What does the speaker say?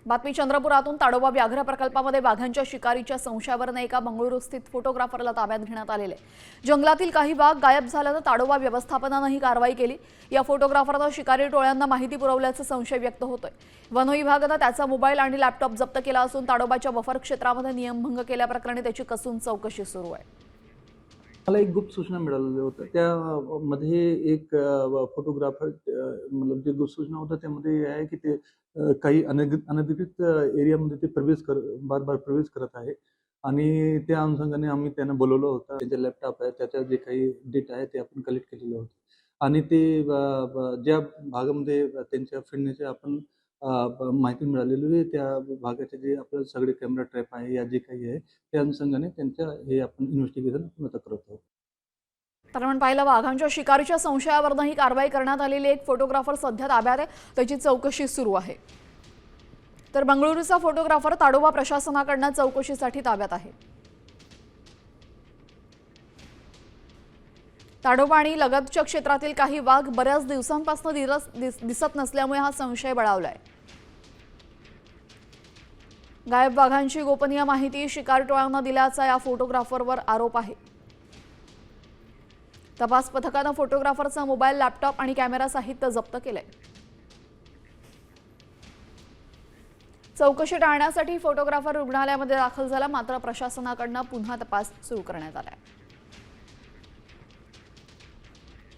बातमी चंद्रपुरातून ताडोबा व्याघ्र प्रकल्पामध्ये वाघांच्या शिकारीच्या संशयावरून एका बंगळुरू स्थित फोटोग्राफरला ताब्यात घेण्यात आलेले। जंगलातील काही वाघ गायब झाल्यानं ताडोबा व्यवस्थापनाने ही कारवाई केली। या फोटोग्राफरने शिकारी टोळ्यांना माहिती पुरवल्याचा संशय व्यक्त होतोय। वन विभागाने त्याचा मोबाईल आणि लॅपटॉप जप्त केला असून ताडोबाच्या बफर क्षेत्रामध्ये नियमभंग केल्याप्रकरणी त्याची कसून चौकशी सुरू आहे। मला एक गुप्त सूचना मिळालेली होती। त्यामध्ये एक फोटोग्राफर मतलब जे गुप्त सूचना होता त्यामध्ये आहे की ते काही अनधिकृत एरियामध्ये ते बार प्रवेश करत आहे आणि त्या अनुषंगाने आम्ही त्यांना बोलवलं होतं। त्यांचे लॅपटॉप आहे, त्याच्या जे काही डेटा आहे ते आपण कलेक्ट केलेलं होतं आणि ते ज्या भागामध्ये त्यांच्या फिरण्याचे आपण माहिती मिळालेली आहे त्या भागाचे जे आपले सगळे कॅमेरा ट्रॅप आहे या जे काही आहे त्या अनुषंगाने त्यांच्या हे आपण इन्व्हेस्टिगेशन पूर्ण करत आहोत। तर आपण पाहिलं वाघांच्या शिकारीच्या संशयावरून ही कारवाई करण्यात आलेली। एक फोटोग्राफर सध्या ताब्यात आहे, त्याची चौकशी सुरू आहे। तर बंगळुरूचा फोटोग्राफर ताडोबा प्रशासनाकडून चौकशीसाठी ताब्यात आहे। ताडोबा आणि लगतच्या क्षेत्रातील काही वाघ बऱ्याच दिवसांपासून दिसत नसल्यामुळे हा संशय बळावलाय। गायब वाघांची गोपनीय माहिती शिकार टोळ्यांना दिल्याचा या फोटोग्राफरवर आरोप आहे। तपास पथकाने फोटोग्राफरचा मोबाईल, लॅपटॉप आणि कॅमेरा साहित्य जप्त केले। चौकशी टाळण्यासाठी फोटोग्राफर रुग्णालयामध्ये दाखल झाला, मात्र प्रशासनाकडून पुन्हा तपास सुरू करण्यात आला आहे।